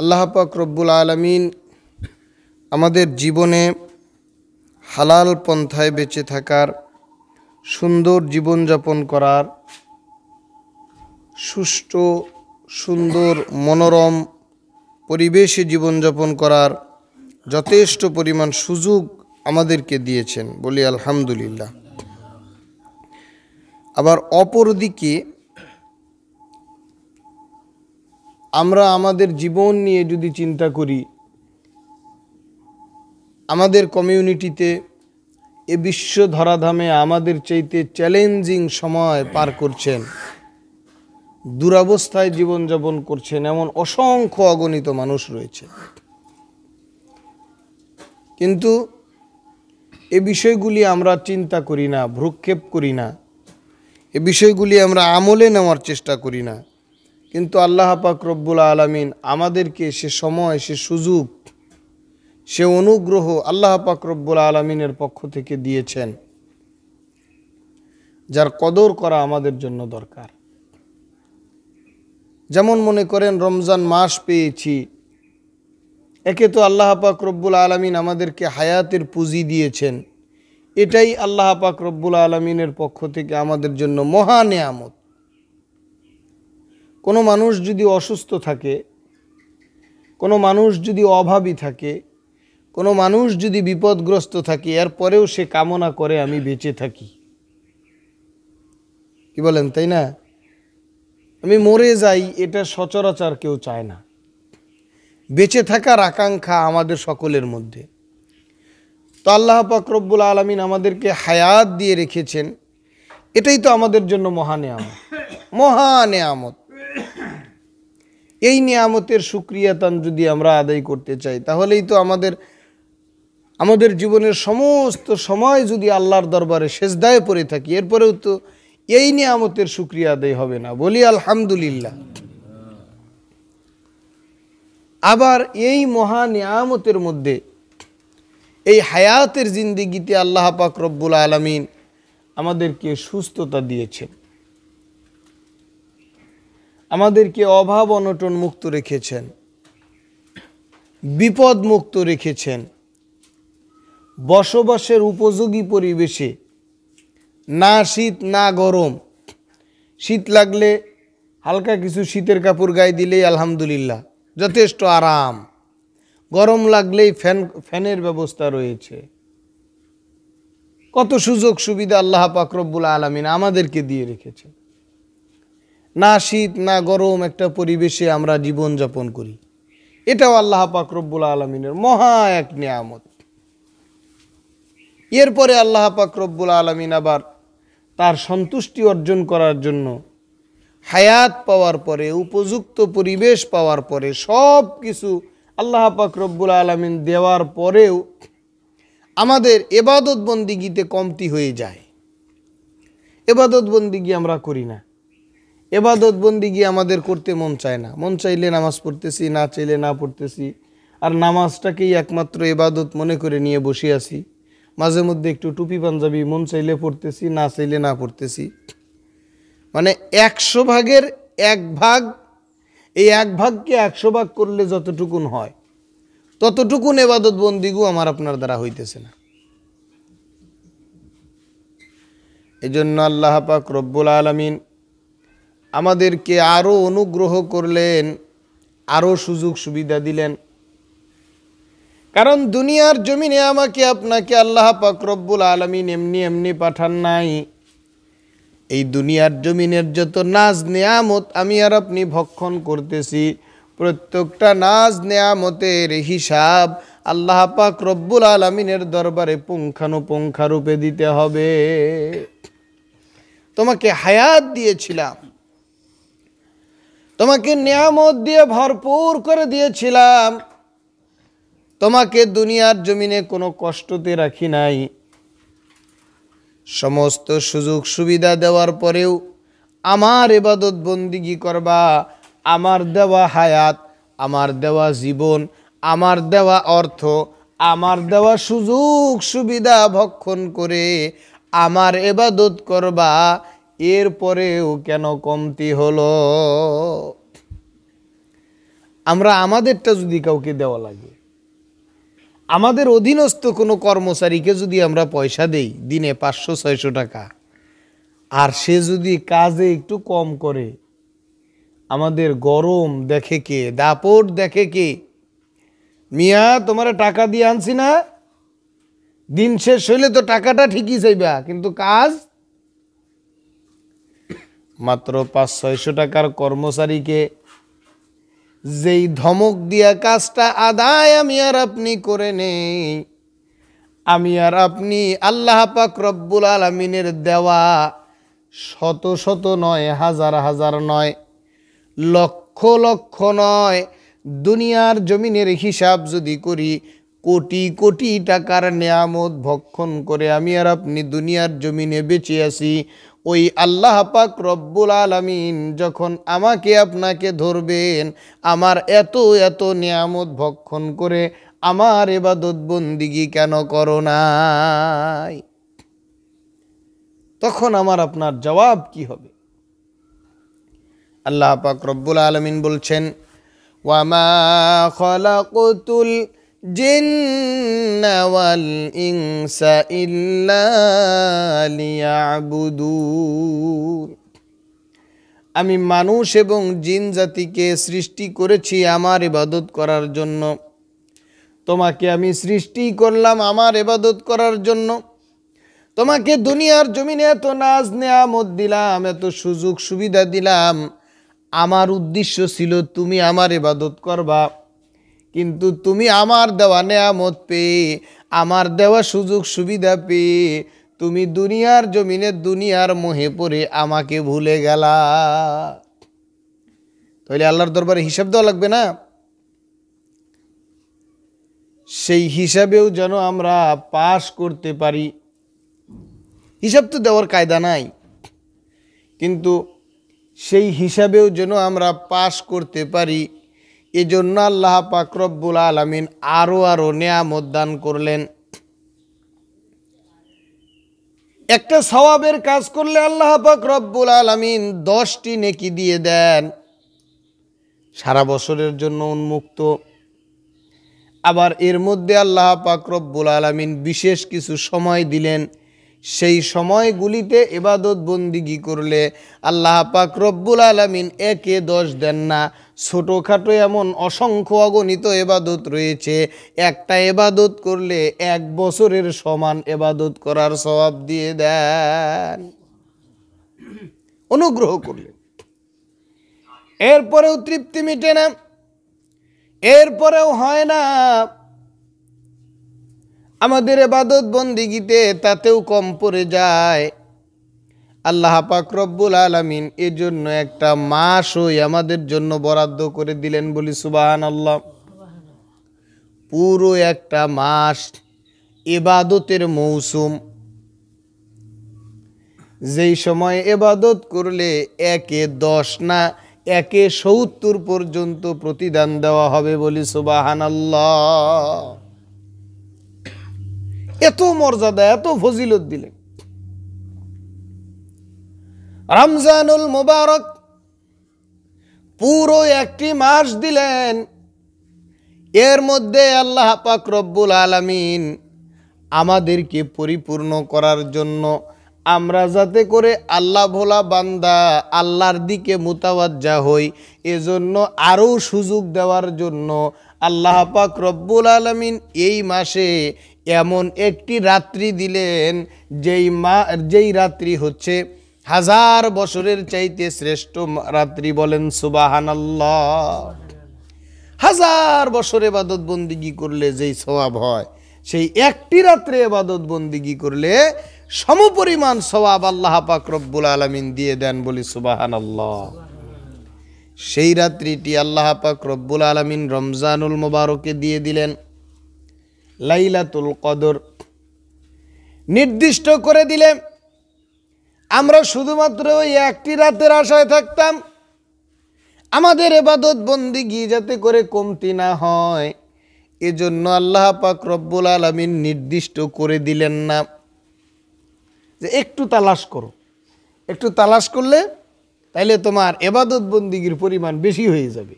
আল্লাহ পাক রব্বুল আলামিন আমাদের জীবনে হালাল পন্থায় বেঁচে থাকার, সুন্দর জীবনযাপন করার, সুষ্ঠু সুন্দর মনোরম পরিবেশে জীবনযাপন করার যথেষ্ট পরিমাণ সুযোগ আমাদেরকে দিয়েছেন, বলি আলহামদুলিল্লাহ। আবার অপরদিকে আমরা আমাদের জীবন নিয়ে যদি চিন্তা করি, আমাদের কমিউনিটিতে এ বিশ্ব ধরাধামে আমাদের চাইতে চ্যালেঞ্জিং সময় পার করছেন, দুরবস্থায় জীবনযাপন করছেন এমন অসংখ্য অগণিত মানুষ রয়েছে। কিন্তু এ বিষয়গুলি আমরা চিন্তা করি না, ভ্রুক্ষেপ করি না, এ বিষয়গুলি আমরা আমলে নেওয়ার চেষ্টা করি না। কিন্তু আল্লাহ পাক রব্বুল আলামিন আমাদেরকে সে সময়, সে সুযোগ, সে অনুগ্রহ আল্লাহ পাক রব্বুল আলামিনের পক্ষ থেকে দিয়েছেন, যার কদর করা আমাদের জন্য দরকার। যেমন মনে করেন রমজান মাস পেয়েছি, একে তো আল্লাহ পাক রব্বুল আলামিন আমাদেরকে হায়াতের পুঁজি দিয়েছেন, এটাই আল্লাহ পাক রব্বুল আলামিনের পক্ষ থেকে আমাদের জন্য মহা নেয়ামত। কোনো মানুষ যদি অসুস্থ থাকে, কোনো মানুষ যদি অভাবী থাকে, কোনো মানুষ যদি বিপদগ্রস্ত থাকে, এরপরেও সে কামনা করে আমি বেঁচে থাকি। কি বলেন, তাই না? আমি মরে যাই, এটা সচরাচর কেউ চায় না। বেঁচে থাকার আকাঙ্ক্ষা আমাদের সকলের মধ্যে। তো আল্লাহ পাক রব্বুল আলামিন আমাদেরকে হায়াত দিয়ে রেখেছেন, এটাই তো আমাদের জন্য মহা নেয়ামত, মহা নেয়ামত। এই নিয়ামতের শুকরিয়াতান যদি আমরা আদায় করতে চাই, তাহলেই তো আমাদের জীবনের সমস্ত সময় যদি আল্লাহর দরবারে সেজদায় পড়ে থাকি, এরপরেও তো এই নিয়ামতের শুকরিয়া আদায় হবে না, বলি আলহামদুলিল্লাহ। আবার এই মহা নিয়ামতের মধ্যে, এই হায়াতের জিন্দেগিতে আল্লাহ পাক রব্বুল আলামিন আমাদেরকে সুস্থতা দিয়েছেন, আমাদেরকে অভাব অনটন মুক্ত রেখেছেন, বিপদ মুক্ত রেখেছেন, বসবাসের উপযোগী পরিবেশে, না শীত না গরম। শীত লাগলে হালকা কিছু শীতের কাপড় গায়ে দিলেই আলহামদুলিল্লাহ যথেষ্ট আরাম, গরম লাগলেই ফ্যানের ব্যবস্থা রয়েছে। কত সুযোগ সুবিধা আল্লাহ পাক রব্বুল আলামিন আমাদেরকে দিয়ে রেখেছেন। না শীত না গরম একটা পরিবেশে আমরা জীবনযাপন করি, এটাও আল্লাহ পাক রব্বুল আলামিনের মহা এক নিয়ামত। এরপরে আল্লাহ পাক রব্বুল আলামিন আবার তার সন্তুষ্টি অর্জন করার জন্য হায়াত পাওয়ার পরে, উপযুক্ত পরিবেশ পাওয়ার পরে, সব কিছু আল্লাহ পাক রব্বুল আলামিন দেওয়ার পরেও আমাদের ইবাদত বন্দিগিতে কমতি হয়ে যায়। ইবাদত বন্দিগি আমরা করি না, ইবাদত বন্দিগি আমাদের করতে মন চায় না। মন চাইলে নামাজ পড়তেছি, না চাইলে না পড়তেছি, আর নামাজটাকেই একমাত্র ইবাদত মনে করে নিয়ে বসে আছি। মাঝে মধ্যে একটু টুপি পাঞ্জাবি মন চাইলে পড়তেছি, না চাইলে না পড়তেছি। মানে 100 ভাগের 1 ভাগ, এই 1 ভাগকে 100 ভাগ করলে যতটুকুন হয় ততটুকুন ইবাদত বন্দিগু আমার আপনার দ্বারা হইতেছে না। এই জন্য আল্লাহ পাক রব্বুল আলামিন আমাদেরকে আরও অনুগ্রহ করলেন, আরও সুযোগ সুবিধা দিলেন। কারণ দুনিয়ার জমিনে আমাকে আপনাকে আল্লাহ পাক রব্বুল আলামিন এমনি এমনি পাঠান নাই। এই দুনিয়ার জমিনের যত নাজ নেয়ামত আমি আর আপনি ভক্ষণ করতেছি, প্রত্যেকটা নাজ নেয়ামতের হিসাব আল্লাহ পাক রব্বুল আলামিনের দরবারে পুঙ্খানুপুঙ্খারূপে দিতে হবে। তোমাকে হায়াত দিয়েছিলাম, তোমাকে নিয়ামত দিয়ে ভরপুর করে দিয়েছিলাম, তোমাকে দুনিয়ার জমিনে কোনো কষ্টতে রাখি নাই। সমস্ত সুযোগ সুবিধা দেওয়ার পরেও আমার ইবাদত বন্দিগি করবা, আমার দেওয়া হায়াত, আমার দেওয়া জীবন, আমার দেওয়া অর্থ, আমার দেওয়া সুযোগ সুবিধা ভক্ষণ করে আমার ইবাদত করবা, এরপরেও কেন কমতি হলো? আমরা আমাদেরটা যদি কাউকে দেওয়া লাগে, আমাদের অধীনস্থ কোনো কর্মচারীকে যদি আমরা পয়সা দেই দিনে 500-600 টাকা, আর সে যদি কাজে একটু কম করে, আমাদের গরম দেখে কে, দাপট দেখে কে? মিয়া তোমারে টাকা দিয়ে আনছি না, দিন শেষ হইলে তো টাকাটা ঠিকই চাইবা, কিন্তু কাজ মাত্র 500-600 টাকার কর্মচারীকে যেই ধমক দিয়া কাজটা আদায় আমি আর আপনি করে নেই, আমি আর আপনি আল্লাহ পাক রব্বুল আলামিনের দেওয়া শত শত নয়, হাজার হাজার নয়, লক্ষ লক্ষ নয়, দুনিয়ার জমিনের হিসাব যদি করি, কোটি কোটি টাকার নেয়ামত ভক্ষণ করে আমি আর আপনি দুনিয়ার জমিনে বেঁচে আছি। ওই আল্লাহ পাক রব্বুল আলামিন যখন আমাকে আপনাকে ধরবেন, আমার এত এত নেয়ামত ভক্ষণ করে আমার ইবাদত বন্দিগি কেন করো নাই? তখন আমার আপনার জবাব কি হবে? আল্লাহ পাক রব্বুল আলামিন বলছেন, ওয়ামা খালাকতুল জিন্না ওয়াল ইনসা ইল্লা লিয়াবুদুন। আমি মানুষ এবং জিন জাতিকে সৃষ্টি করেছি আমার ইবাদত করার জন্য। তোমাকে আমি সৃষ্টি করলাম আমার ইবাদত করার জন্য। তোমাকে দুনিয়ার জমিনে এত নাজ নেয়ামত দিলাম, এত সুযোগ সুবিধা দিলাম, আমার উদ্দেশ্য ছিল তুমি আমার ইবাদত করবা। কিন্তু তুমি আমার দেওয়া নেয়ামত পেয়ে, আমার দেওয়া সুযোগ সুবিধা পেয়ে তুমি দুনিয়ার জমিনে দুনিয়ার মোহে পড়ে আমাকে ভুলে গেলা। তাহলে আল্লাহর দরবারে হিসাব দেওয়া লাগবে না? সেই হিসাবেও যেন আমরা পাশ করতে পারি। হিসাব তো দেওয়ার কায়দা নাই, কিন্তু সেই হিসাবেও যেন আমরা পাশ করতে পারি, এজন্য আল্লাহ পাক রব্বুল আলামিন আরো আরো নেয়ামত দান করলেন। একটা সওয়াবের কাজ করলে আল্লাহ পাক রব্বুল আলামিন 10টি নেকি দিয়ে দেন, সারা বছরের জন্য উন্মুক্ত। আবার এর মধ্যে আল্লাহ পাক রব্বুল আলামিন বিশেষ কিছু সময় দিলেন, সেই সময়গুলিতে ইবাদত বন্দিগি করলে আল্লাহ পাক রব্বুল আলামিন 1-10 দেন না, ছোটোখাটো এমন অসংখ্য অগণিত ইবাদত রয়েছে, একটা ইবাদত করলে 1 বছরের সমান ইবাদত করার সওয়াব দিয়ে দেন, অনুগ্রহ করলে। এরপরেও তৃপ্তি মিটে না, এরপরেও হয় না, আমাদের ইবাদত বন্দিগিতে তাতেও কম পড়ে যায়। আল্লাহ পাক রব্বুল আলামিন এজন্য একটা মাসই আমাদের জন্য বরাদ্দ করে দিলেন, বলি সুবহানাল্লাহ। পুরো একটা মাস ইবাদতের মৌসুম, যেই সময় ইবাদত করলে 1-10 না 1-70 পর্যন্ত প্রতিদান দেওয়া হবে, বলি সুবহানাল্লাহ। এত মর্যাদা, এত ফজিলত দিলেন। রমজানুল মুবারক পুরো একটি মাস দিলেন, এর মধ্যে আল্লাহ পাক রব্বুল আলামিন আমাদেরকে পরিপূর্ণ করার জন্য, আমরা যাতে করে আল্লাহ ভোলা বান্দা আল্লাহর দিকে মুতাওয়াজ্জা হই, এজন্য আরও সুযোগ দেওয়ার জন্য আল্লাহ পাক রব্বুল আলামিন এই মাসে এমন একটি রাত্রি দিলেন, যেই রাত্রি হচ্ছে 1000 বছরের চাইতে শ্রেষ্ঠ রাত্রি, বলেন সুবহানাল্লাহ। 1000 বছর ইবাদত বন্দিগি করলে যেই সওয়াব হয়, সেই একটি রাত্রে ইবাদত বন্দিগি করলে সমপরিমাণ সওয়াব আল্লাহ পাক রব্বুল আলামিন দিয়ে দেন, বলি সুবহানাল্লাহ। সেই রাত্রিটি আল্লাহ পাক রব্বুল আলামিন রমজানুল মুবারকে দিয়ে দিলেন লাইলাতুল কদর, নির্দিষ্ট করে দিলেন। আমরা শুধুমাত্র ওই একটি রাতের আশায় থাকতাম, আমাদের ইবাদত বন্দিগি যাতে করে কমতি না হয়, এজন্য আল্লাহ পাক রব্বুল আলামিন নির্দিষ্ট করে দিলেন না যে একটু তালাশ করো, একটু তালাশ করলে তাইলে তোমার ইবাদত বন্দিগির পরিমাণ বেশি হয়ে যাবে।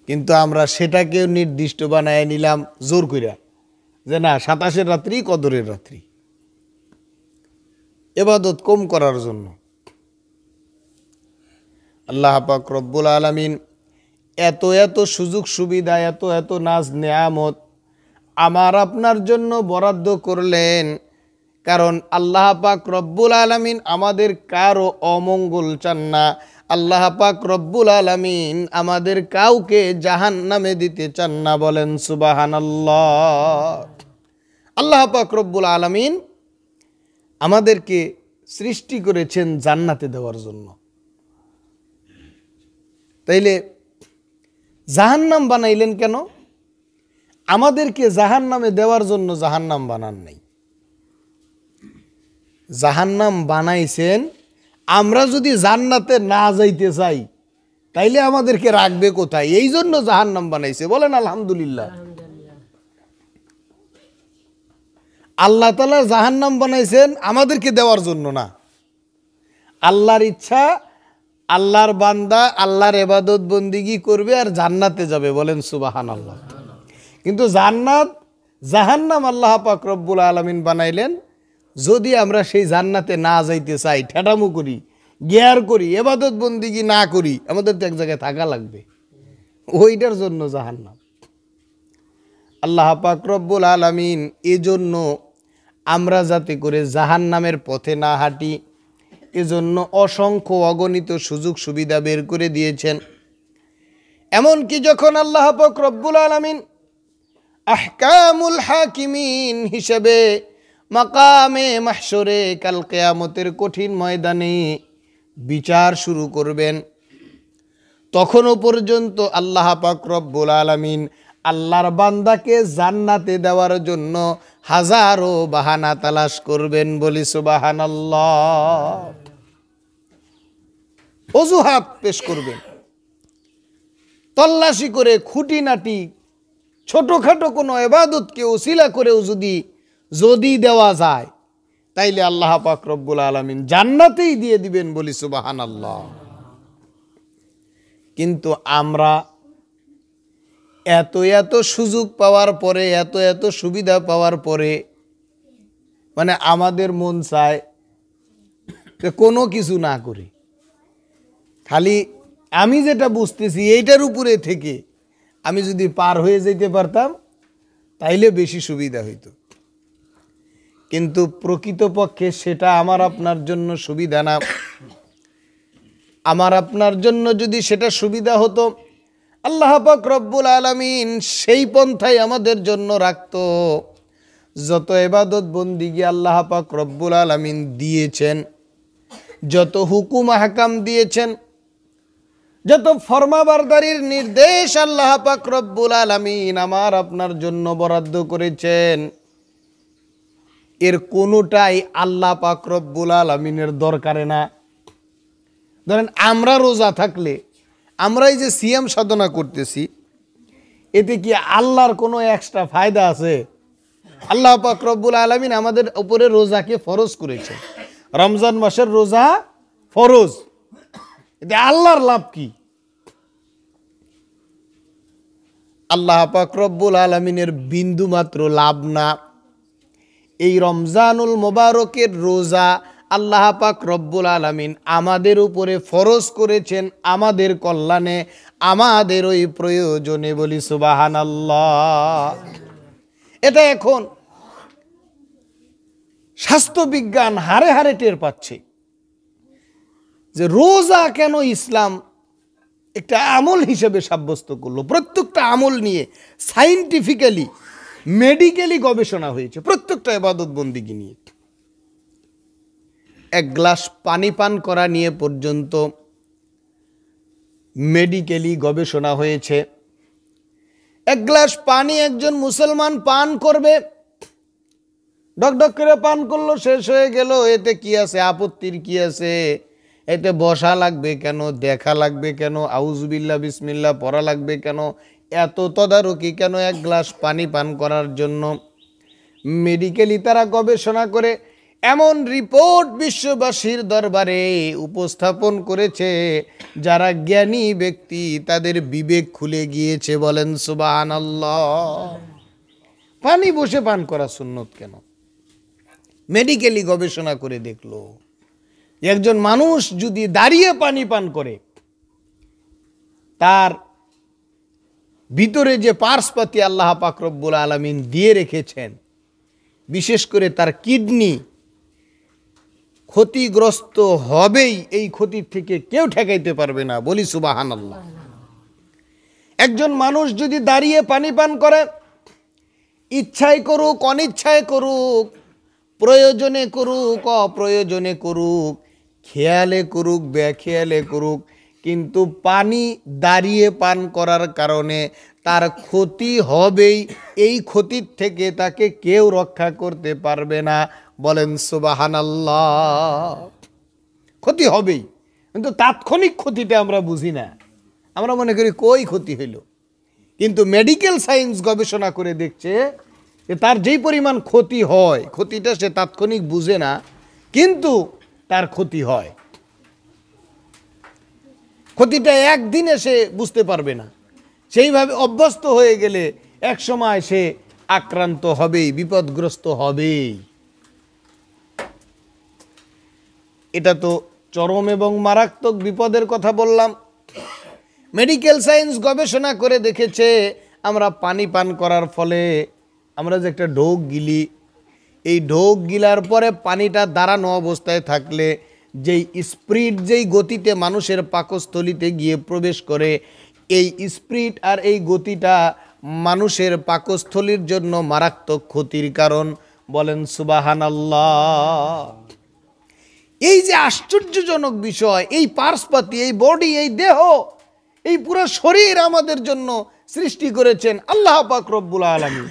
কিন্তু আমরা সেটাকেও নির্দিষ্ট বানায় নিলাম জোর কইরা যে না 27-এর রাত্রি কদরের রাত্রি, ইবাদত কম করার জন্য। আল্লাহ পাক রব্বুল আলামিন এত এত সুযোগ সুবিধা, এত এত নাজ নেয়ামত আমার আপনার জন্য বরাদ্দ করলেন, কারণ আল্লাহ পাক রব্বুল আলামিন আমাদের কারো অমঙ্গল চান না। আল্লাহ পাক রব্বুল আলামিন আমাদের কাউকে জাহান্নামে দিতে চান না। বলেন সুবহানাল্লাহ। আল্লাহ পাক রব্বুল আলামিন আমাদেরকে সৃষ্টি করেছেন জান্নাতে দেওয়ার জন্য। তাইলে জাহান্নাম বানাইলেন কেন? আমাদেরকে জাহান্নামে দেওয়ার জন্য জাহান্নাম বানান নাই। জাহান্নাম বানাইছেন আমরা যদি জান্নাতে না যাইতে চাই তাইলে আমাদেরকে রাখবে কোথায়? এই জন্য জাহান্নাম বানাইছে। বলেন আলহামদুলিল্লাহ। আল্লাহ তাআলা জাহান্নাম বানাইছেন আমাদেরকে দেওয়ার জন্য না। আল্লাহর ইচ্ছা, আল্লাহর বান্দা আল্লাহর ইবাদত বন্দিগি করবে আর জান্নাতে যাবে। বলেন সুবহানাল্লাহ। কিন্তু জাহান্নাম আল্লাহ পাক রব্বুল আলামিন বানাইলেন যদি আমরা সেই জান্নাতে না যাইতে চাই, ঠেটামু করি, গিয়ার করি, ইবাদত বন্দিগি না করি, আমাদের তো এক জায়গায় থাকা লাগবে, ওইটার জন্য জাহান্নাম। আল্লাহ পাক রব্বুল আলামিন এজন্য আমরা যাতে করে জাহান্নামের পথে না হাঁটি এজন্য অসংখ্য অগণিত সুযোগ সুবিধা বের করে দিয়েছেন। এমনকি যখন আল্লাহ পাক রব্বুল আলামিন আহকামুল হাকিমিন হিসেবে মাকামে মাহশরে কাল কিয়ামতের কঠিন ময়দানে বিচার শুরু করবেন, তখনও পর্যন্ত আল্লাহ পাক রব্বুল আলামিন আল্লাহর বান্দাকে জান্নাতে দেওয়ার জন্য হাজারো বাহানা তালাশ করবেন। বলি সুবহানাল্লাহ। অজুহাত পেশ করবেন, তল্লাশি করে খুঁটিনাটি ছোটখাটো কোনো ইবাদতকে ওসিলা করেও যদি দেওয়া যায় তাইলে আল্লাহ পাক রব্বুল আলামিন জান্নাতেই দিয়ে দিবেন। বলি সুবহানাল্লাহ। কিন্তু আমরা এত এত সুযোগ পাওয়ার পরে, এত এত সুবিধা পাওয়ার পরে মানে আমাদের মন চায় কোনো কিছু না করে খালি আমি যেটা বুঝতেছি এইটার উপরে থেকে আমি যদি পার হয়ে যেতে পারতাম তাইলে বেশি সুবিধা হইতো। কিন্তু প্রকৃতপক্ষে সেটা আমার আপনার জন্য সুবিধা না। আমার আপনার জন্য যদি সেটা সুবিধা হতো আল্লাহ পাক রব্বুল আলামিন সেই পন্থাই আমাদের জন্য রাখতো। যত ইবাদত বন্দিগি আল্লাহ পাক রব্বুল আলামিন দিয়েছেন, যত হুকুম আহকাম দিয়েছেন, যত ফরমাবরদারির নির্দেশ আল্লাহ পাক রব্বুল আলামিন আমার আপনার জন্য বরাদ্দ করেছেন, এর কোনোটাই আল্লাহ পাক রব্বুল আলামিনের দরকারে না। ধরেন আমরা রোজা থাকলে আমরা এই যে সিয়াম সাধনা করতেছি এতে কি আল্লাহর কোনো এক্সট্রা ফায়দা আছে? আল্লাহ পাক রব্বুল আলামিন আমাদের উপরে রোজাকে ফরজ করেছে। রমজান মাসের রোজা ফরজ, এতে আল্লাহর লাভ কি? আল্লাহ পাক রব্বুল আলামিনের বিন্দু মাত্র লাভ না। এই রমজানুল মোবারকের রোজা আল্লাহ পাক রব্বুল আলামিন আমাদের উপরে ফরজ করেছেন আমাদের কল্যাণে, আমাদের ওই প্রয়োজনে। বলি সুবহানাল্লাহ। এটা এখন স্বাস্থ্যবিজ্ঞান হারে হারে টের পাচ্ছে যে রোজা কেন ইসলাম একটা আমল হিসেবে সাব্যস্ত করলো। প্রত্যেকটা আমল নিয়ে সাইন্টিফিক্যালি মেডিকেলি গবেষণা হয়েছে, প্রত্যেকটা ইবাদত বন্দিগি নিয়ে। এক গ্লাস পানি পান করা নিয়ে পর্যন্ত মেডিকেলি গবেষণা হয়েছে। এক গ্লাস পানি একজন মুসলমান পান করবে, ডকডক করে পান করলো, শেষ হয়ে গেল, এতে কি আছে? আপত্তির কি আছে? এতে বসা লাগবে কেন? দেখা লাগবে কেন? আউযুবিল্লাহ বিসমিল্লাহ পড়া লাগবে কেন? এত তদারকি কেন এক গ্লাস পানি পান করার জন্য? মেডিকেলি তারা গবেষণা করে এমন রিপোর্ট বিশ্ববাসীর দরবারে উপস্থাপন করেছে, যারা জ্ঞানী ব্যক্তি তাদের বিবেক খুলে গিয়েছে। বলেন সুবহানাল্লাহ। পানি বসে পান করা সুন্নত কেন? মেডিকেলি গবেষণা করে দেখলো, একজন মানুষ যদি দাঁড়িয়ে পানি পান করে, তার ভিতরে যে পার্সপাতি আল্লাহ পাক রব্বুল আলামিন দিয়ে রেখেছেন, বিশেষ করে তার কিডনি ক্ষতিগ্রস্ত হবেই। এই ক্ষতির থেকে কেউ ঠেকাইতে পারবে না। বলি সুবহানাল্লাহ। একজন মানুষ যদি দাঁড়িয়ে পানি পান করে, ইচ্ছায় করুক অনিচ্ছায় করুক, প্রয়োজনে করুক অপ্রয়োজনে করুক, খেয়ালে করুক বেখেয়ালে করুক, কিন্তু পানি দাঁড়িয়ে পান করার কারণে তার ক্ষতি হবেই। এই ক্ষতির থেকে তাকে কেউ রক্ষা করতে পারবে না। বলেন সুবহানাল্লাহ। ক্ষতি হবেই, কিন্তু তাৎক্ষণিক ক্ষতিটা আমরা বুঝি না। আমরা মনে করি কই ক্ষতি হইল, কিন্তু মেডিকেল সায়েন্স গবেষণা করে দেখছে যে তার যেই পরিমাণ ক্ষতি হয়, ক্ষতিটা সে তাৎক্ষণিক বুঝে না, কিন্তু তার ক্ষতি হয়। ক্ষতিটা একদিনে সে বুঝতে পারবে না, সেইভাবে অভ্যস্ত হয়ে গেলে এক সময় সে আক্রান্ত হবেই, বিপদগ্রস্ত হবেই। এটা তো চরম এবং মারাত্মক বিপদের কথা বললাম। মেডিকেল সায়েন্স গবেষণা করে দেখেছে, আমরা পানি পান করার ফলে আমরা যে একটা ঢোক গিলি, এই ঢোক গিলার পরে পানিটা দাঁড়ানো অবস্থায় থাকলে যেই স্পিরিট, যেই গতিতে মানুষের পাকস্থলিতে গিয়ে প্রবেশ করে, এই স্পিরিট আর এই গতিটা মানুষের পাকস্থলীর জন্য মারাত্মক ক্ষতির কারণ। বলেন সুবহানাল্লাহ। এই যে আশ্চর্যজনক বিষয়, এই পার্সপাতি, এই বডি, এই দেহ, এই পুরো শরীর আমাদের জন্য সৃষ্টি করেছেন আল্লাহ পাক রব্বুল আলামিন।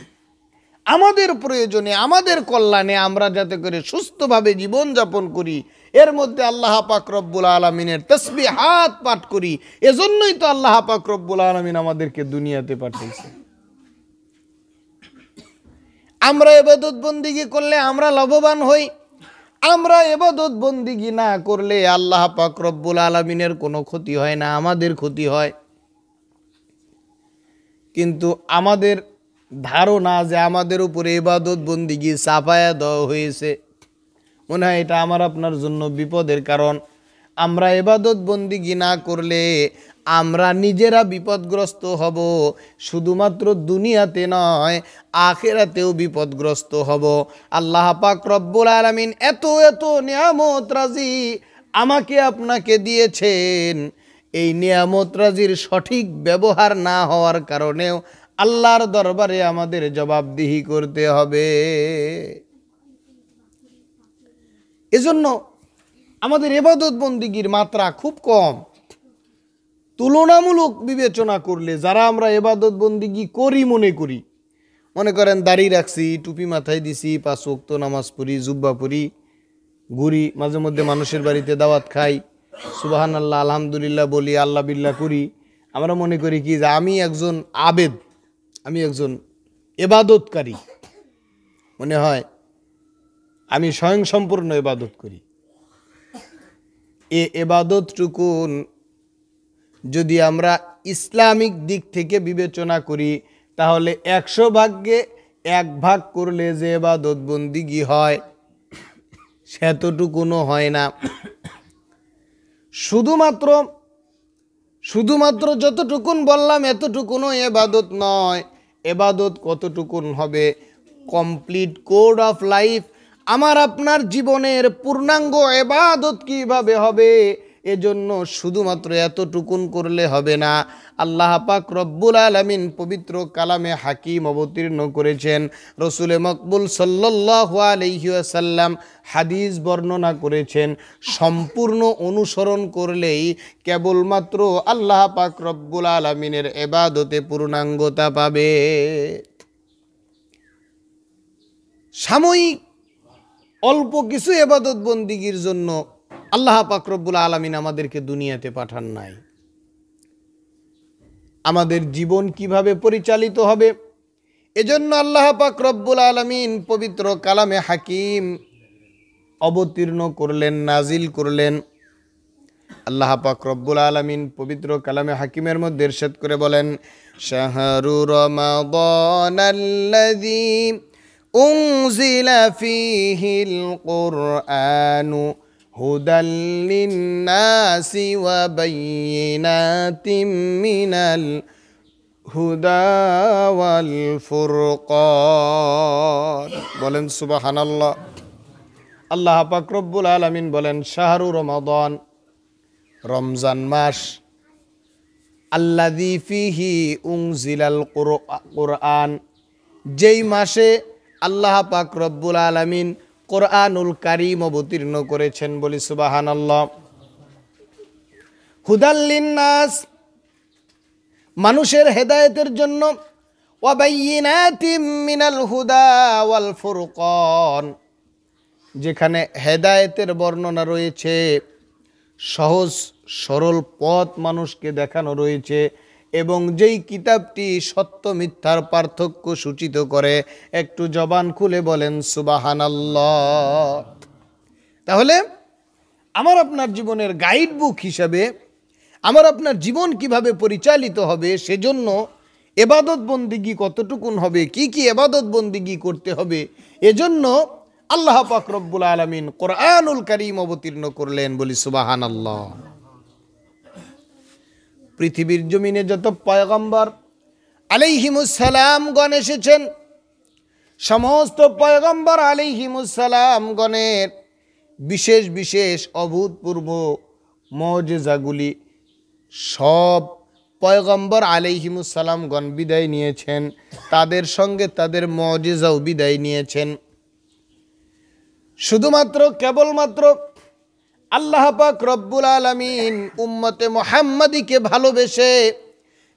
আমাদের প্রয়োজনে, আমাদের কল্যাণে, আমরা যাতে করে সুস্থভাবে জীবনযাপন করি, এর মধ্যে আল্লাহ পাক রব্বুল আলামিনের তাসবিহাত পাঠ করি। এজন্যই তো আল্লাহ পাক রব্বুল আলামিন আমাদেরকে দুনিয়াতে পাঠিয়েছে। আমরা ইবাদত বন্দিগি করলে আমরা লাভবান হই, আমরা ইবাদত বন্দিগি না করলে আল্লাহ পাক রব্বুল আলামিনের কোনো ক্ষতি হয় না, আমাদের ক্ষতি হয়। কিন্তু আমাদের ধারণা যে আমাদের উপরে ইবাদত বন্দিগি চাপায়া দেওয়া হয়েছে, মনে হয় এটা আমার আপনার জন্য বিপদের কারণ। আমরা ইবাদত বন্দিগি না করলে আমরা নিজেরা বিপদগ্রস্ত হব, শুধুমাত্র দুনিয়াতে নয় আখিরাতেও বিপদগ্রস্ত হব। আল্লাহ পাক রব্বুল আলামিন এত এত নিয়ামত রাজি আমাকে আপনাকে দিয়েছেন, এই নিয়ামত রাজির সঠিক ব্যবহার না হওয়ার কারণেও আল্লাহর দরবারে আমাদের জবাবদিহি করতে হবে। এজন্য আমাদের ইবাদত বন্দিগির মাত্রা খুব কম। তুলনামূলক বিবেচনা করলে যারা আমরা ইবাদত বন্দিগি করি, মনে করেন দাড়ি রাখছি, টুপি মাথায় দিছি, 5 ওয়াক্ত নামাজ পড়ি, জুব্বা পড়ি, ঘুরি, মাঝে মধ্যে মানুষের বাড়িতে দাওয়াত খাই, সুবহানাল্লাহ আলহামদুলিল্লাহ বলি, আল্লাহ বিল্লাহ করি। আমরা মনে করি কি যে আমি একজন আবেদ, আমি একজন ইবাদতকারী, মনে হয় আমি স্বয়ং সম্পূর্ণ ইবাদত করি। এ ইবাদতটুকুন যদি আমরা ইসলামিক দিক থেকে বিবেচনা করি, তাহলে 100 ভাগে 1 ভাগ করলে যে ইবাদত বন্দিগি হয় সেতটুকুনও হয় না। শুধুমাত্র যতটুকুন বললাম এতটুকুনও ইবাদত নয়। ইবাদত কতটুকুন হবে? কমপ্লিট কোড অফ লাইফ, আমার আপনার জীবনের পূর্ণাঙ্গ ইবাদত কিভাবে হবে, এজন্য শুধুমাত্র এতটুকুন করলে হবে না। আল্লাহ পাক রব্বুল আলামিন পবিত্র কালামে হাকিম অবতীর্ণ করেছেন, রসুল মকবুল সাল্লাল্লাহু আলাইহি ওয়াসাল্লাম হাদিস বর্ণনা করেছেন, সম্পূর্ণ অনুসরণ করলেই কেবলমাত্র আল্লাহ পাক রব্বুল আলামিনের ইবাদতে পূর্ণাঙ্গতা পাবে। সাময়িক অল্প কিছু ইবাদত বন্দিগির জন্য আল্লাহ পাক রব্বুল আলামিন আমাদেরকে দুনিয়াতে পাঠান নাই। আমাদের জীবন কিভাবে পরিচালিত হবে, এজন্য আল্লাহ পাক রব্বুল আলামিন পবিত্র কালামে হাকিম অবতীর্ণ করলেন, নাজিল করলেন। আল্লাহ পাক রব্বুল আলামিন পবিত্র কালামে হাকিমের মধ্যে ইরশাদ করে বলেন, শাহরু রমাদানাল্লাযী উনজিলা ফীহিল কুরআনু হুদাল লিন্নাসি ওয়া বায়িনাতিম মিনাল হুদা ওয়াল ফুরকান। বলেন সুবহানাল্লাহ। আল্লাহ পাক রব্বুল আলামিন বলেন, শাহরু রমাদান, রমজান মাস, আল্লাযী ফীহি উনজিলাল কুরআন, যেই মাসে আল্লাহ পাক রব্বুল আলামিন কোরআনুল কারীম অবতীর্ণ করেছেন। বলি সুবহানাল্লাহ। হুদাল লিন্নাস, মানুষের হেদায়েতের জন্য, ওয়া বায়িনাতিম মিনাল হুদা ওয়াল ফুরকান, যেখানে হেদায়েতের বর্ণনা রয়েছে, সহজ সরল পথ মানুষকে দেখানো রয়েছে, এবং যেই কিতাবটি সত্য মিথ্যার পার্থক্য সূচিত করে। একটু জবান খুলে বলেন সুবহানাল্লাহ। তাহলে আমার আপনার জীবনের গাইড বুক হিসাবে আমার আপনার জীবন কিভাবে পরিচালিত হবে, সেজন্য এবাদত বন্দিগি কতটুকুন হবে, কি কি এবাদত বন্দিগি করতে হবে, এজন্য আল্লাহ পাক রব্বুল আলামিন কোরআনুল কারীম অবতীর্ণ করলেন। বলি সুবহানাল্লাহ। পৃথিবীর জমিনে যত পয়গম্বর আলাইহিমুস সালাম গণ এসেছেন, সমস্ত পয়গম্বর আলাইহিমুস সালাম গণের বিশেষ বিশেষ অভূতপূর্ব মুজিজাগুলি সব পয়গম্বর আলাইহিমুস সালাম গণ বিদায় নিয়েছেন, তাদের সঙ্গে তাদের মুজিজাও বিদায় নিয়েছেন। শুধুমাত্র কেবলমাত্র আল্লাহ পাক রব্বুল আলামিন উম্মতে মুহাম্মাদীকে ভালোবেসে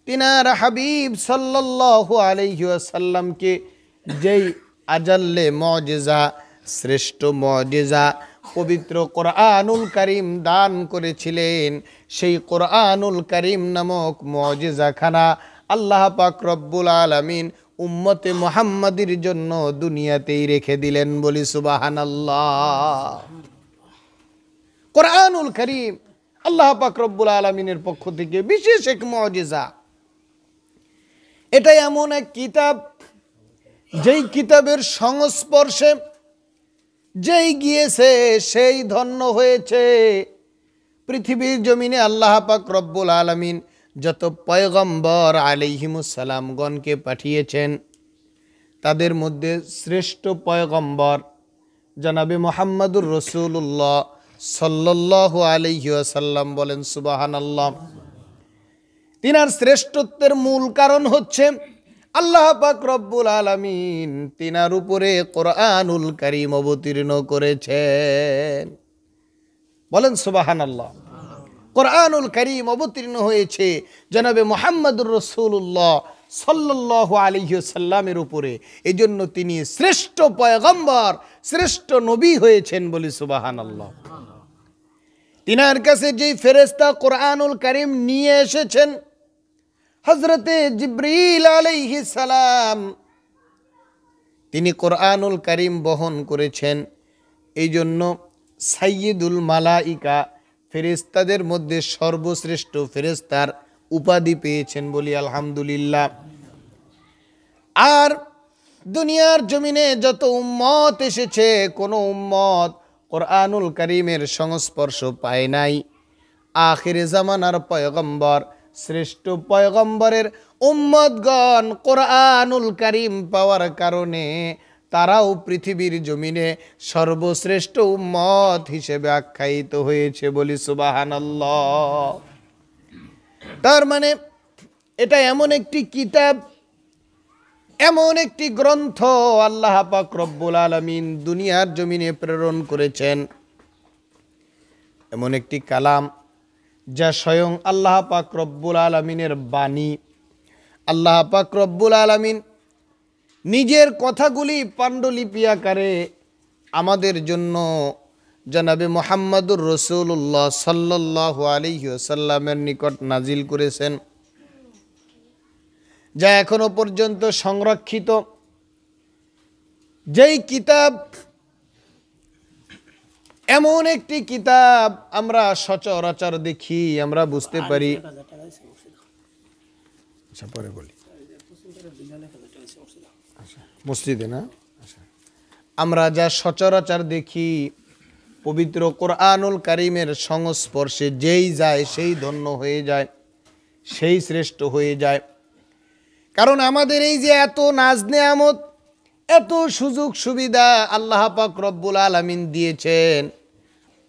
তিনার হাবিব সাল্লাল্লাহু আলাইহি ওয়াসাল্লামকে যেই আজাল্লে মুজিজা, শ্রেষ্ঠ মুজিজা পবিত্র কোরআনুল কারীম দান করেছিলেন, সেই কোরআনুল কারীম নামক মুজিজাখানা আল্লাহ পাক রব্বুল আলামিন উম্মতে মুহাম্মাদীর জন্য দুনিয়াতেই রেখে দিলেন। বলি সুবহানাল্লাহ। কোরআনুল কারীম আল্লাহ পাক রব্বুল আলামিনের পক্ষ থেকে বিশেষ এক মুজিজা। এটা এমন এক কিতাব, যেই কিতাবের সংস্পর্শে যেই গিয়েছে সেই ধন্য হয়েছে। পৃথিবীর জমিনে আল্লাহ পাক রব্বুল আলামিন যত পয়গম্বর আলাইহিমুস সালাম গণকে পাঠিয়েছেন, তাদের মধ্যে শ্রেষ্ঠ পয়গম্বর জনাবে মুহাম্মদুর রাসূলুল্লাহ সাল্লাল্লাহু আলাইহি ওয়াসাল্লাম। বলেন সুবহানাল্লাহ। তিনার শ্রেষ্ঠত্বের মূল কারণ হচ্ছে আল্লাহ পাক রব্বুল আলামিন তিনার উপরে কোরআনুল কারীম অবতীর্ণ করেছেন। বলেন সুবহানাল্লাহ। কোরআনুল কারীম অবতীর্ণ হয়েছে জনাবে মুহাম্মদুর রাসূলুল্লাহ সাল্লাল্লাহু আলাইহি ওয়াসাল্লামের উপরে, এজন্য তিনি শ্রেষ্ঠ পয়গম্বর, শ্রেষ্ঠ নবী হয়েছেন। বলি সুবহানাল্লাহ। তিনার কাছে যেই ফেরেশতা কোরআনুল কারীম নিয়ে এসেছেন, হযরতে জিবরিল আলাইহিস সালাম, তিনি কোরআনুল কারীম বহন করেছেন। এই জন্য সাইয়্যিদুল মালাইকা, ফেরেশতাদের মধ্যে সর্বশ্রেষ্ঠ ফেরেশতার উপাধি পেয়েছেন। বলি আলহামদুলিল্লাহ। আর দুনিয়ার জমিনে যত উম্মত এসেছে, কোনো উম্মত কোরআনুল কারীমের সংস্পর্শ পায় নাই। আখিরে জামানার পয়গম্বর, শ্রেষ্ঠ পয়গম্বরের উম্মতগণ কোরআনুল কারীম পাওয়ার কারণে তারাও পৃথিবীর জমিনে সর্বশ্রেষ্ঠ উম্মত হিসেবে আখ্যায়িত হয়েছে। বলি সুবহানাল্লাহ। তার মানে এটা এমন একটি কিতাব, এমন একটি গ্রন্থ আল্লাহ পাক রব্বুল আলামিন দুনিয়ার জমিনে প্রেরণ করেছেন, এমন একটি কালাম যা স্বয়ং আল্লাহ পাক রব্বুল আলামিনের বাণী। আল্লাহ পাক রব্বুল আলামিন নিজের কথাগুলি পাণ্ডুলিপি আকারে আমাদের জন্য জনাবে মুহাম্মদুর রাসূলুল্লাহ সাল্লাল্লাহু আলাইহি ওয়াসাল্লামের নিকট নাজিল করেছেন, যা এখনো পর্যন্ত সংরক্ষিত। যেই কিতাব এমন একটি কিতাব আমরা সচরাচর দেখি, আমরা বুঝতে পারি। আচ্ছা, পরে বলি। মসজিদে না? আচ্ছা, আমরা যা সচরাচর দেখি, পবিত্র কোরআনুল কারীমের সংস্পর্শে যেই যায় সেই ধন্য হয়ে যায়, সেই শ্রেষ্ঠ হয়ে যায়। কারণ আমাদের এই যে এত নাজ নেয়ামত, এত সুযোগ সুবিধা আল্লাহ পাক রব্বুল আলামিন দিয়েছেন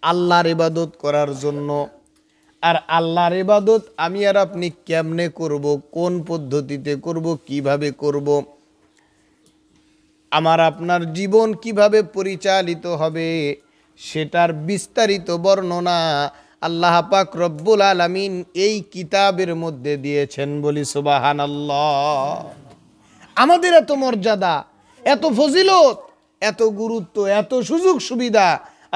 আল্লাহর ইবাদত করার জন্য। আর আল্লাহর ইবাদত আমি আর আপনি কেমনে করব, কোন পদ্ধতিতে করব, কিভাবে করব, আমার আপনার জীবন কিভাবে পরিচালিত হবে, সেটার বিস্তারিত বর্ণনা আল্লাহ পাক রব্বুল আলামিন এই কিতাবের মধ্যে দিয়েছেন। বলি সুবহানাল্লাহ। আমাদের এত মর্যাদা, এত ফজিলত, এত গুরুত্ব, এত সুযোগ সুবিধা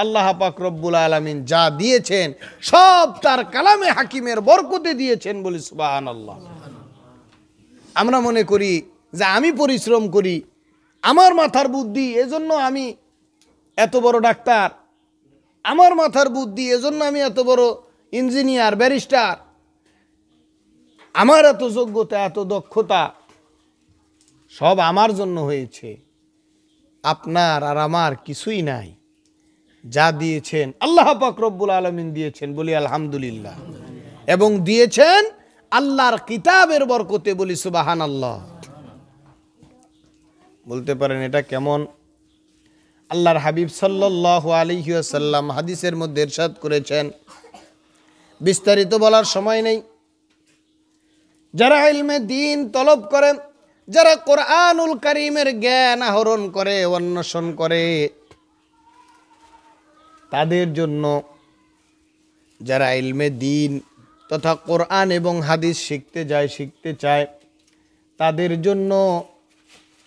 আল্লাহ পাক রব্বুল আলামিন যা দিয়েছেন সব তার কালামে হাকিমের বরকতে দিয়েছেন। বলি সুবহানাল্লাহ। আমরা মনে করি যে আমি পরিশ্রম করি, আমার মাথার বুদ্ধি, এজন্য আমি এত বড় ডাক্তার, আমার মাথার বুদ্ধি এজন্য আমি এত বড় ইঞ্জিনিয়ার, ব্যারিস্টার, আমার এত যোগ্যতা, এত দক্ষতা সব আমার জন্য হয়েছে। আপনার আর আমার কিছুই নাই। যা দিয়েছেন আল্লাহ পাক রব্বুল আলামিন দিয়েছেন। বলি আলহামদুলিল্লাহ। এবং দিয়েছেন আল্লাহর কিতাবের বরকতে। বলি সুবহানাল্লাহ। বলতে পারেন এটা কেমন? আল্লাহর হাবিব সাল্লাল্লাহু আলাইহি ওয়াসাল্লাম হাদিসের মধ্যে ইরশাদ করেছেন, বিস্তারিত বলার সময় নেই, যারা ইলমে দ্বীন তলব করে, যারা কোরআনুল কারীমের জ্ঞান আহরণ করে, অন্বেষণ করে, তাদের জন্য, যারা ইলমে দ্বীন তথা কোরআন এবং হাদিস শিখতে যায়, শিখতে চায়, তাদের জন্য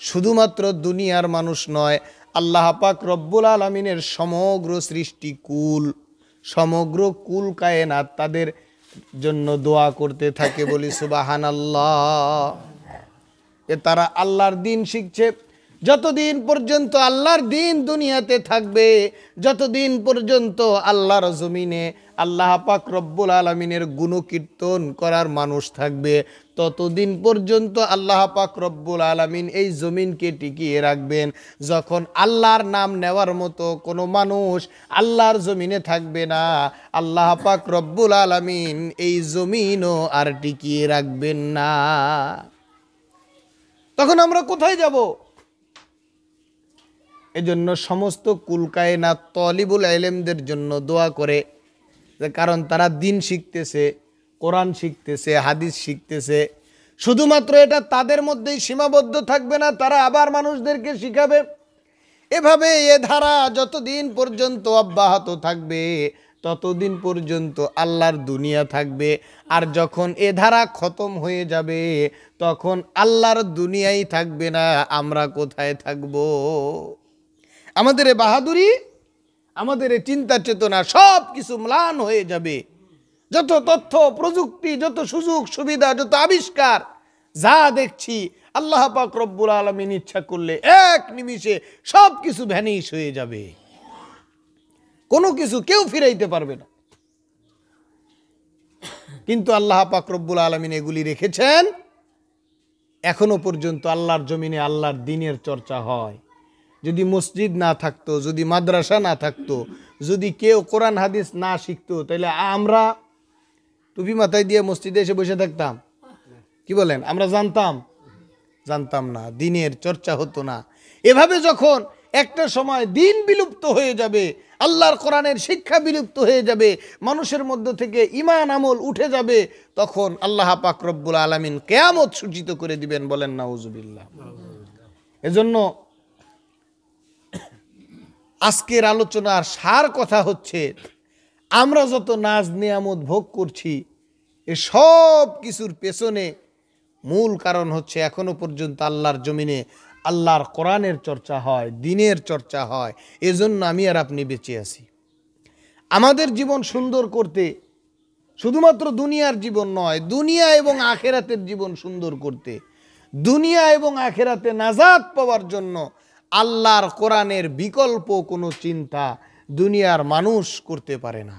শুধুমাত্র দুনিয়ার মানুষ নয়, আল্লাহ পাক রব্বুল আলামিনের সমগ্র সৃষ্টিকুল, সমগ্র কুল কায়নাত তাদের জন্য দোয়া করতে থাকে। বলি সুবহানাল্লাহ। তারা আল্লাহর দ্বীন শিখছে। যতদিন পর্যন্ত আল্লাহর দ্বীন দুনিয়াতে থাকবে, যতদিন পর্যন্ত আল্লাহর জমিনে আল্লাহ পাক রব্বুল আলামিনের গুণকীর্তন করার মানুষ থাকবে, ততদিন পর্যন্ত আল্লাহ পাক রব্বুল আলামিন এই জমিনকে টিকিয়ে রাখবেন। যখন আল্লাহর নাম নেওয়ার মতো কোনো মানুষ আল্লাহর জমিনে থাকবে না, আল্লাহ পাক রব্বুল আলামিন এই জমিনও আর টিকিয়ে রাখবেন না। তখন আমরা কোথায় যাব? এজন্য সমস্ত কুল কায়নাত তলিবুল ইলমদের জন্য দোয়া করে, কারণ তারা দ্বীন শিখতেছে, কোরআন শিখতেছে, হাদিস শিখতেছে। শুধুমাত্র এটা তাদের মধ্যেই সীমাবদ্ধ থাকবে না, তারা আবার মানুষদেরকে শিখাবে। এভাবে এ ধারা যতদিন পর্যন্ত অব্যাহত থাকবে, ততদিন পর্যন্ত আল্লাহর দুনিয়া থাকবে। আর যখন এ ধারা খতম হয়ে যাবে, তখন আল্লাহর দুনিয়াই থাকবে না। আমরা কোথায় থাকব? আমাদের এ বাহাদুরি, আমাদের এ চিন্তা চেতনা সব কিছু ম্লান হয়ে যাবে। যত তথ্য প্রযুক্তি, যত সুযোগ সুবিধা, যত আবিষ্কার যা দেখছি, আল্লাহ পাক রব্বুল আলামিন ইচ্ছা করলে এক নিমিষে সব কিছু ভ্যানিশ হয়ে যাবে। কোনো কিছু কেউ ফিরাইতে পারবে না। কিন্তু আল্লাহ পাক রব্বুল আলামিন এগুলি রেখেছেন, এখনো পর্যন্ত আল্লাহর জমিনে আল্লাহর দ্বীনের চর্চা হয়। যদি মসজিদ না থাকতো, যদি মাদ্রাসা না থাকতো, যদি কেউ কোরআন হাদিস না শিখতো, তাহলে আমরা টুপি মাথায় দিয়ে মসজিদে এসে বসে থাকতাম? কি বলেন? আমরা জানতাম না, দ্বীনের চর্চা হতো না। এভাবে যখন একটা সময় দ্বীন বিলুপ্ত হয়ে যাবে, আল্লাহর কোরআনের শিক্ষা বিলুপ্ত হয়ে যাবে, মানুষের মধ্য থেকে ঈমান আমল উঠে যাবে, তখন আল্লাহ পাক রব্বুল আলামিন কিয়ামত সূচিত করে দিবেন। বলেন নাউজুবিল্লাহ। এজন্য আজকের আলোচনার সার কথা হচ্ছে, আমরা যত নাজ নিয়ামত ভোগ করছি, এ সব কিছুর পেছনে মূল কারণ হচ্ছে এখনো পর্যন্ত আল্লাহর জমিনে আল্লাহর কোরআনের চর্চা হয়, দ্বীনের চর্চা হয়। এজন্য আমি আর আপনি বেঁচে আছি। আমাদের জীবন সুন্দর করতে শুধুমাত্র দুনিয়ার জীবন নয়, দুনিয়া এবং আখেরাতের জীবন সুন্দর করতে, দুনিয়া এবং আখেরাতে নাজাত পাওয়ার জন্য আল্লাহর কোরআনের বিকল্প কোনো চিন্তা দুনিয়ার মানুষ করতে পারে না।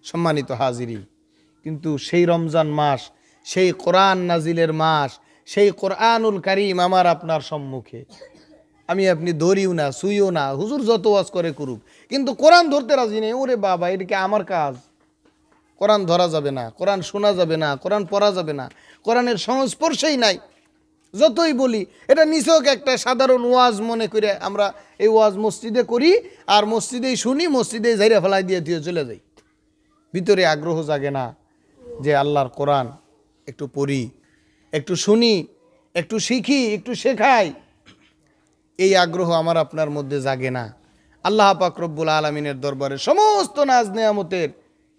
সম্মানিত হাজিরিন, কিন্তু সেই রমজান মাস, সেই কোরআন নাজিলের মাস, সেই কোরআনুল কারীম আমার আপনার সম্মুখে, আমি আপনি ধরিও না, শুইও না, হুজুর যত ওয়াজ করে করুক, কিন্তু কোরআন ধরতে রাজি নেই। ওরে বাবা, এটা কি আমার কাজ? কোরআন ধরা যাবে না, কোরআন শোনা যাবে না, কোরআন পড়া যাবে না, কোরআনের সংস্পর্শেই নাই। যতই বলি এটা নিছক একটা সাধারণ ওয়াজ মনে করে আমরা এই ওয়াজ মসজিদে করি, আর মসজিদেই শুনি, মসজিদেই ঝাইরা ফেলাই দিয়ে দিয়ে চলে যাই। ভিতরে আগ্রহ জাগে না যে আল্লাহর কোরআন একটু পড়ি, একটু শুনি, একটু শিখি, একটু শেখাই। এই আগ্রহ আমার আপনার মধ্যে জাগে না। আল্লাহ পাক রব্বুল আলামিনের দরবারে সমস্ত নাজ নেয়ামতের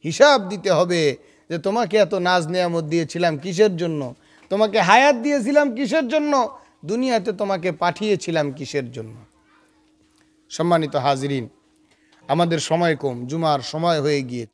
হিসাব দিতে হবে যে তোমাকে এত নাজ নেয়ামত দিয়েছিলাম কিসের জন্য, তোমাকে হায়াত দিয়েছিলাম কিসের জন্য, দুনিয়াতে তোমাকে পাঠিয়েছিলাম কিসের জন্য। সম্মানিত হাজিরিন, আমাদের সময় কম, জুমার সময় হয়ে গিয়েছে।